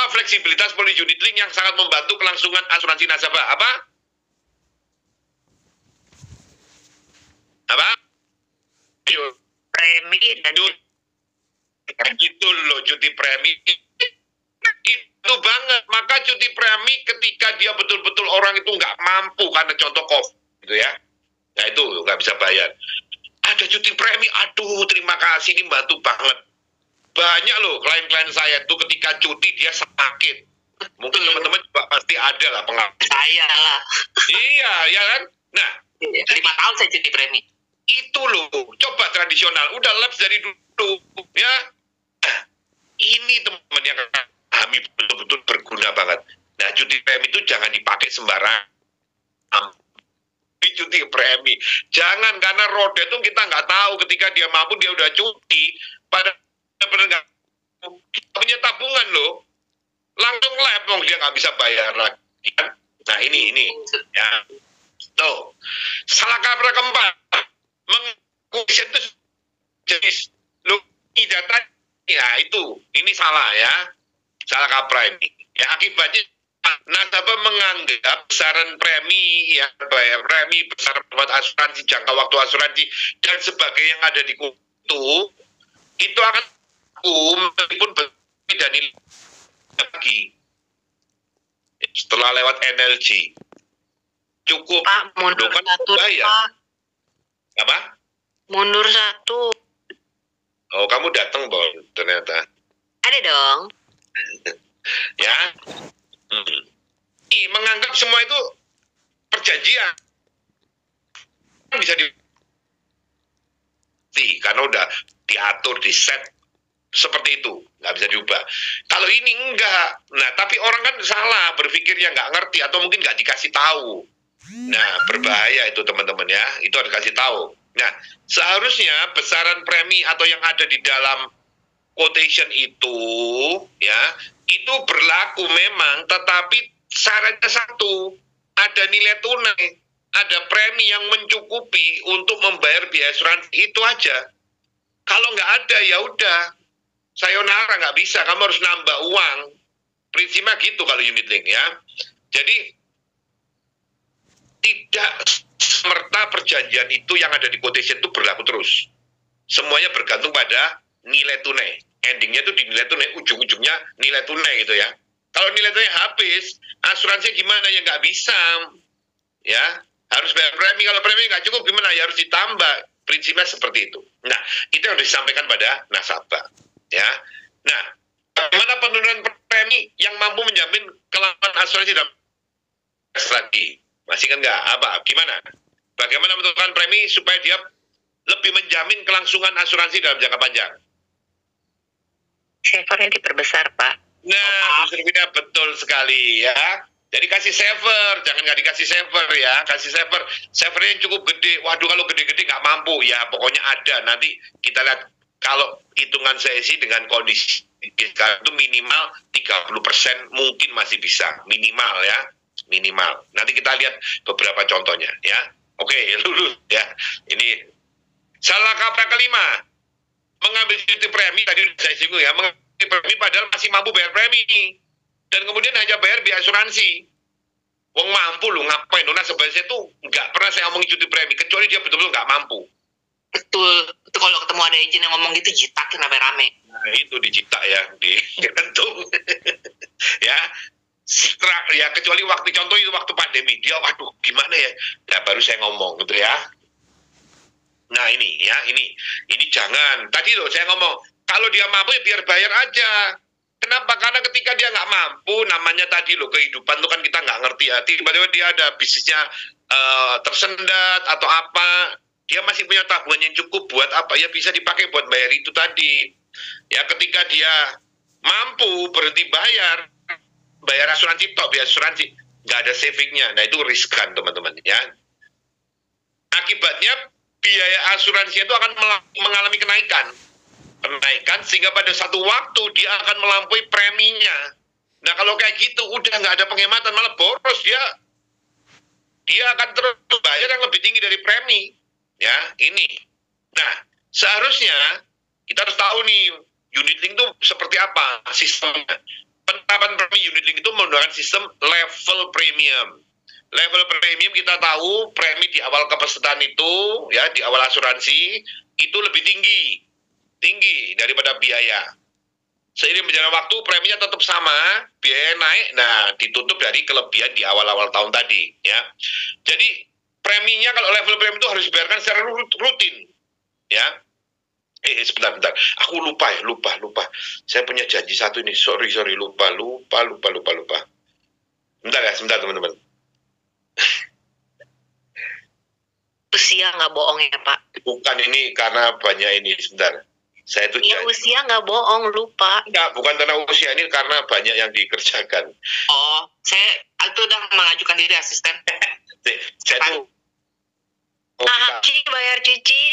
Apa fleksibilitas polisi unit link yang sangat membantu kelangsungan asuransi nasabah? Apa? Apa? Premi dan itu loh, cuti premi itu banget. Maka cuti premi ketika dia betul-betul orang itu nggak mampu karena contoh COVID gitu ya, nah itu nggak bisa bayar, ada cuti premi. Aduh, terima kasih, ini bantu banget. Banyak loh klien-klien saya tuh ketika cuti dia sakit. Mungkin teman-teman juga pasti ada lah pengalaman. saya lah. Iya, ya kan? Nah, 5 tahun saya cuti premi. itu loh, coba tradisional, udah lapse dari dulu, ya. Nah, ini teman-teman yang kami betul-betul berguna banget. Nah, cuti premi itu jangan dipakai sembarangan. Cuti premi, jangan, karena roda itu kita nggak tahu ketika dia mampu dia udah cuti, pada benar punya tabungan loh, langsung lepong dia nggak bisa bayar lagi kan. Nah ini ya, tuh salah kaprah keempat, mengkuisien itu jenis lu data ya, ini salah ya, salah kaprah ini ya. Akibatnya nasabah menganggap besaran premi ya, bayar premi, besaran asuransi, jangka waktu asuransi dan sebagainya yang ada di kutu itu akan meskipun tidak nilai lagi setelah lewat NLG cukup. Pak, mundur kan satu bayar. Pak. Apa? Mundur satu. Oh, kamu datang Bon ternyata. Ada dong. Ya. Menganggap semua itu perjanjian bisa karena udah diatur, di set seperti itu, nggak bisa diubah. Kalau ini enggak. Nah, tapi orang kan salah berpikirnya, nggak ngerti atau mungkin nggak dikasih tahu. Nah, berbahaya itu teman-teman ya, itu harus kasih tahu. Nah, seharusnya besaran premi atau yang ada di dalam quotation itu ya, itu berlaku memang, tetapi syaratnya satu, ada nilai tunai, ada premi yang mencukupi untuk membayar biaya asuransi, itu aja. Kalau nggak ada ya udah, sayonara, nggak bisa, kamu harus nambah uang. Prinsipnya gitu kalau unit link ya. Jadi tidak semerta perjanjian itu yang ada di quotation itu berlaku terus. Semuanya bergantung pada nilai tunai. Endingnya itu di nilai tunai, ujung-ujungnya nilai tunai gitu ya. Kalau nilai tunai habis, asuransinya gimana ya, nggak bisa. Ya, harus bayar premi. Kalau premi nggak cukup gimana ya, harus ditambah. Prinsipnya seperti itu. Nah, itu yang harus disampaikan pada nasabah. Ya, nah, bagaimana penurunan premi yang mampu menjamin kelangsungan asuransi dalam lagi? Masih kan nggak? Apa? Gimana? Bagaimana menentukan premi supaya dia lebih menjamin kelangsungan asuransi dalam jangka panjang? Savernya diperbesar, Pak. Nah, betul sekali ya. Jadi kasih saver, jangan nggak dikasih saver ya. Kasih saver, savernya yang cukup gede. Waduh, kalau gede-gede nggak mampu ya. Pokoknya ada. Nanti kita lihat kalau hitungan saya sih dengan kondisi sekarang itu minimal 30% mungkin masih bisa. Minimal ya. Minimal. Nanti kita lihat beberapa contohnya ya. Oke, lulus ya. Ini salah kaprah kelima. Mengambil cuti premi, tadi saya singgung ya. Mengambil premi padahal masih mampu bayar premi. Dan kemudian hanya bayar biaya asuransi. Wong mampu lu ngapain? Nah, sebenarnya itu nggak pernah saya ngomongin cuti premi, kecuali dia betul-betul nggak mampu. Betul. Itu kalau ketemu ada agent yang ngomong gitu, jitakin sampai rame. Nah, itu dijitak ya, digantung. Ya, ya kecuali waktu, contoh itu waktu pandemi, dia waduh gimana ya? Ya baru saya ngomong gitu ya. Nah ini ya, ini jangan. Tadi loh saya ngomong, kalau dia mampu ya biar bayar aja. Kenapa? Karena ketika dia nggak mampu, namanya tadi loh, kehidupan tuh kan kita nggak ngerti ya. Tiba-tiba dia ada bisnisnya tersendat atau apa, dia masih punya tabungan yang cukup buat apa? Ya bisa dipakai buat bayar itu tadi. Ya ketika dia mampu berhenti bayar asuransi, biaya asuransi, nggak ada savingnya. Nah itu riskan teman-teman ya. Akibatnya biaya asuransi itu akan mengalami kenaikan sehingga pada satu waktu dia akan melampaui preminya. Nah kalau kayak gitu udah nggak ada penghematan, malah boros dia akan terus bayar yang lebih tinggi dari premi ya ini. Nah seharusnya kita harus tahu nih unit link itu seperti apa sistemnya. penetapan premi unit link itu menggunakan sistem level premium. Level premium kita tahu premi di awal kepesertaan itu ya di awal asuransi itu lebih tinggi daripada biaya. Seiring berjalan waktu preminya tetap sama, biaya naik, nah ditutup dari kelebihan di awal-awal tahun tadi ya. Jadi preminya kalau level premium itu harus dibayarkan secara rutin ya. Sebentar, aku lupa. Saya punya janji satu ini, sorry lupa. Sebentar teman-teman. Usia nggak bohong ya Pak? Bukan ini karena banyak ini, sebentar. Saya tuh ya usia nggak bohong, lupa. Enggak, bukan karena usia, ini karena banyak yang dikerjakan. Oh, saya itu udah mengajukan diri asisten. Saya tuh Cici bayar Cici.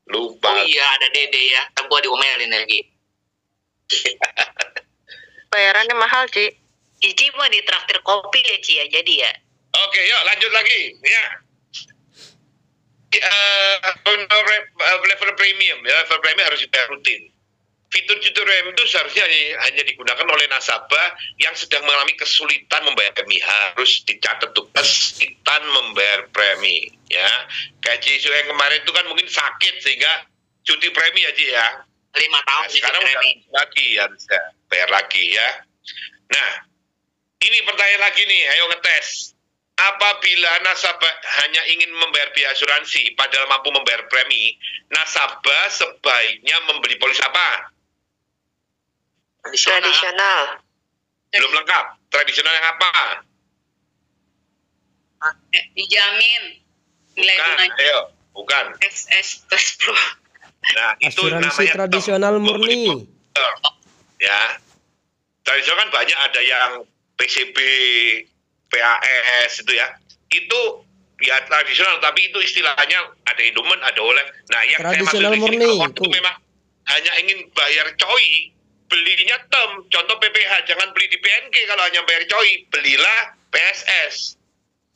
Lupa. Oh iya, ada Dede ya. Ntar gua diomelin lagi. Bayarannya mahal, Ci. Cici mah ditraktir kopi ya, Ci ya. Jadi ya. Oke, yuk lanjut lagi. Ya. Level premium, ya, level premium harus dibayar rutin. Fitur-fitur premium itu seharusnya hanya digunakan oleh nasabah yang sedang mengalami kesulitan membayar premi. Harus dicatat tuh, kesulitan membayar premi. Ya, kayak Cisu yang kemarin itu kan mungkin sakit sehingga cuti premi ya, Ci ya. 5 tahun Nah, sekarang udah lagi harus bayar lagi ya. Nah, ini pertanyaan lagi nih, ayo ngetes. Apabila nasabah hanya ingin membayar biaya asuransi padahal mampu membayar premi, nasabah sebaiknya membeli polis apa? Tradisional. Belum lengkap. Tradisional yang apa? Dijamin nilai Bukan, gunanya. ayo, bukan. XS Plus Pro. Nah, itu Asuransi namanya tradisional murni. Ya. Tradisional kan banyak, ada yang PCB, PAS itu ya. Itu ya tradisional, tapi itu istilahnya ada Indomaret, ada Oleh. Nah, yang Tradisional saya maksud di sini, murni, kalau itu. itu memang hanya ingin bayar coy, belinya term. Contoh PPH, jangan beli di PNG kalau hanya bayar coy, belilah PSS.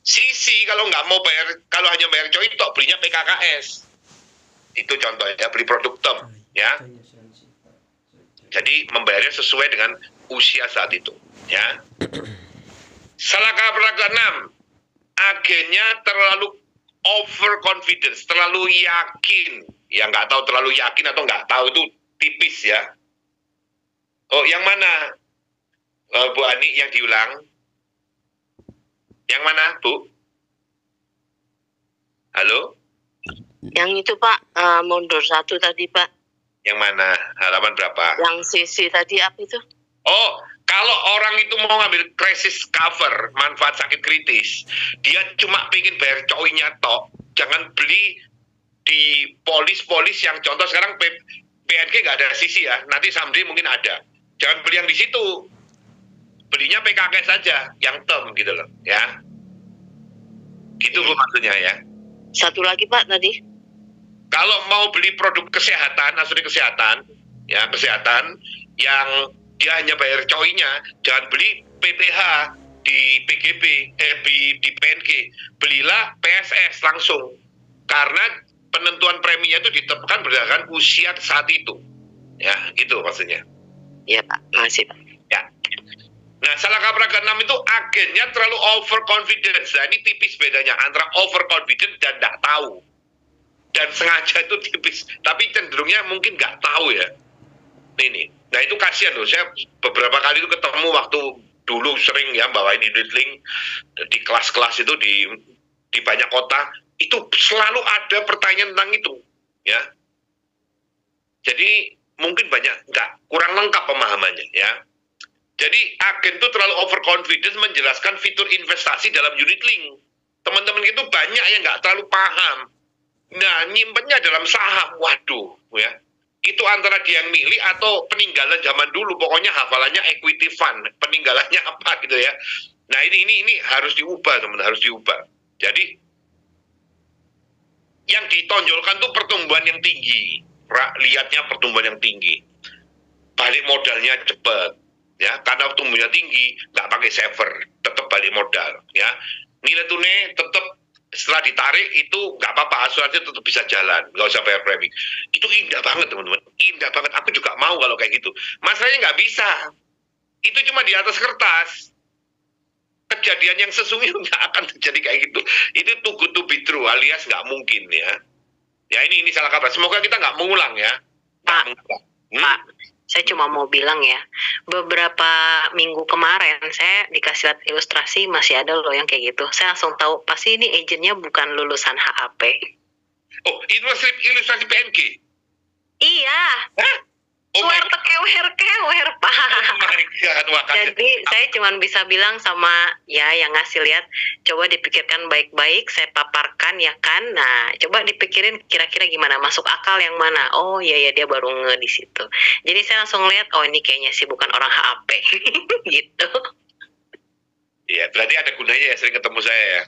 Sisi kalau nggak mau bayar, kalau hanya bayar coy, tok belinya PKKS. Itu contohnya, beli produk term, ya. Jadi membayarnya sesuai dengan usia saat itu, ya. Salah kaprah 6, agennya terlalu overconfidence, terlalu yakin. Ya nggak tahu terlalu yakin atau nggak tahu, itu tipis ya. Oh, yang mana? Bu Ani, yang diulang. Yang mana, Bu? Halo? Yang itu, Pak, mundur satu tadi, Pak. Yang mana? Halaman berapa? Yang sisi tadi apa itu? Oh, kalau orang itu mau ngambil crisis cover, manfaat sakit kritis, dia cuma pengen bayar coinya tok. Jangan beli di polis-polis yang contoh sekarang PNG nggak ada sisi ya, nanti someday mungkin ada. Jangan beli yang di situ. Belinya PKK saja, yang term gitu loh, ya. Gitu Bu maksudnya ya. Satu lagi, Pak, tadi. Kalau mau beli produk kesehatan, asuransi kesehatan, ya kesehatan yang dia hanya bayar coinya, jangan beli PPH di PGB, di PNG, belilah PSS langsung, karena penentuan preminya itu ditetapkan berdasarkan usia saat itu, ya itu maksudnya. Iya, Pak, makasih, Pak. Ya. Nah, salah kaprah ke-6 itu agennya terlalu overconfidence. Nah, ini tipis bedanya antara overconfidence dan nggak tahu. Dan sengaja itu tipis, tapi cenderungnya mungkin nggak tahu ya. Ini. Nah, itu kasihan loh. Saya beberapa kali itu ketemu waktu dulu sering ya bawain unit link di kelas-kelas itu di banyak kota, itu selalu ada pertanyaan tentang itu, ya. Jadi mungkin banyak kurang lengkap pemahamannya, ya. Jadi agen itu terlalu overconfidence menjelaskan fitur investasi dalam unit link. Teman-teman itu banyak yang nggak terlalu paham. Nah, nyimpennya dalam saham, waduh, ya. Itu antara dia yang milih atau peninggalan zaman dulu, pokoknya hafalannya equity fund, peninggalannya apa gitu ya. Nah, ini harus diubah, teman, harus diubah. Jadi yang ditonjolkan tuh pertumbuhan yang tinggi. Lihatnya pertumbuhan yang tinggi. Balik modalnya cepat, ya, karena tumbuhnya tinggi, nggak pakai saver, tetap balik modal, ya. Nilai tunai tetap setelah ditarik itu nggak apa-apa, asuransi tetap bisa jalan, nggak usah bayar premi. Itu indah banget teman-teman, indah banget. Aku juga mau kalau kayak gitu. Masalahnya nggak bisa. Itu cuma di atas kertas. Kejadian yang sesungguhnya nggak akan terjadi kayak gitu. Itu too good to be true, alias nggak mungkin ya. Ya ini salah kaprah. Semoga kita nggak mengulang ya. Pak, Pak, saya cuma mau bilang ya, beberapa minggu kemarin saya dikasih lihat ilustrasi masih ada loh yang kayak gitu. Saya langsung tahu pasti ini agentnya bukan lulusan HAP. Oh, ilustrasi PNG. Iya. Hah? Oh my Kewer Pak. God, wah, kaget. Jadi saya cuma bisa bilang sama ya yang ngasih lihat, coba dipikirkan baik-baik, saya paparkan ya kan. Nah, coba dipikirin kira-kira gimana, masuk akal yang mana. Oh iya dia baru nge di situ. Jadi saya langsung lihat, oh ini kayaknya sih bukan orang HAP gitu. Iya, berarti ada gunanya ya sering ketemu saya ya.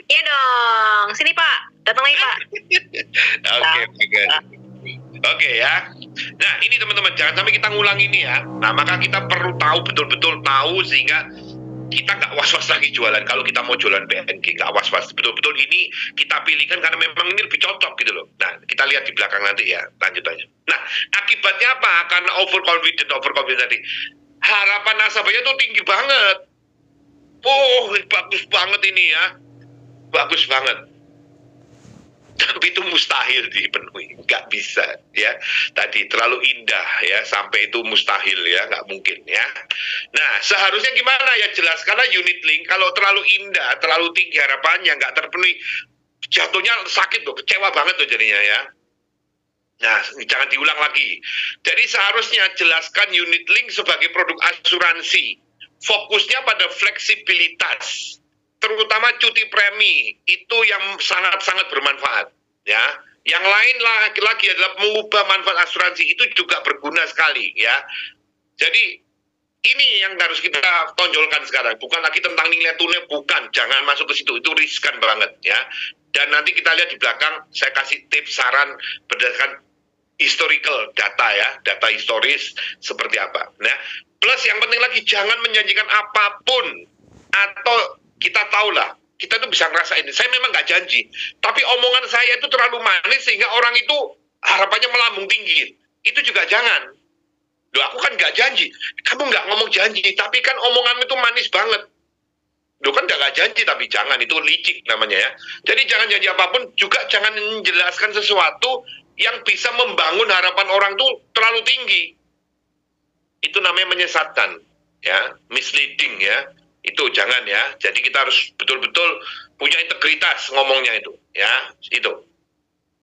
Iya dong, sini Pak, datang lagi Pak. Oke, Oke ya. Nah ini teman-teman, jangan sampai kita ngulang ini ya. Nah maka kita perlu tahu, betul-betul tahu, sehingga kita nggak was-was lagi jualan. Kalau kita mau jualan PNG nggak was-was, betul-betul ini kita pilihkan karena memang ini lebih cocok gitu loh. Nah kita lihat di belakang nanti ya lanjutannya. Nah akibatnya apa? Karena overconfident tadi, harapan nasabahnya tuh tinggi banget. Oh bagus banget ini ya, bagus banget. Tapi itu mustahil dipenuhi, nggak bisa ya. Tadi terlalu indah ya, sampai itu mustahil ya, nggak mungkin ya. Nah seharusnya gimana ya, jelas, karena unit link kalau terlalu indah, terlalu tinggi harapannya, nggak terpenuhi, jatuhnya sakit loh, kecewa banget loh jadinya ya. Nah jangan diulang lagi. Jadi seharusnya jelaskan unit link sebagai produk asuransi, fokusnya pada fleksibilitas, terutama cuti premi, itu yang sangat-sangat bermanfaat ya. Yang lain lagi adalah mengubah manfaat asuransi, itu juga berguna sekali ya. Jadi ini yang harus kita tonjolkan sekarang, bukan lagi tentang nilai tunai, bukan, jangan masuk ke situ, itu riskan banget ya. Dan nanti kita lihat di belakang, saya kasih tips saran berdasarkan historical data ya, data historis seperti apa. Nah, plus yang penting lagi, jangan menjanjikan apapun, atau kita tahulah, kita tuh bisa ngerasain. Saya memang nggak janji, tapi omongan saya itu terlalu manis sehingga orang itu harapannya melambung tinggi. Itu juga jangan. Loh, aku kan nggak janji. Kamu nggak ngomong janji, tapi kan omonganmu itu manis banget. Loh kan nggak janji, tapi jangan. Itu licik namanya ya. Jadi jangan janji apapun, juga jangan menjelaskan sesuatu yang bisa membangun harapan orang tuh terlalu tinggi. Itu namanya menyesatkan, ya, misleading ya. Itu jangan ya. Jadi kita harus betul-betul punya integritas ngomongnya itu, ya. Itu.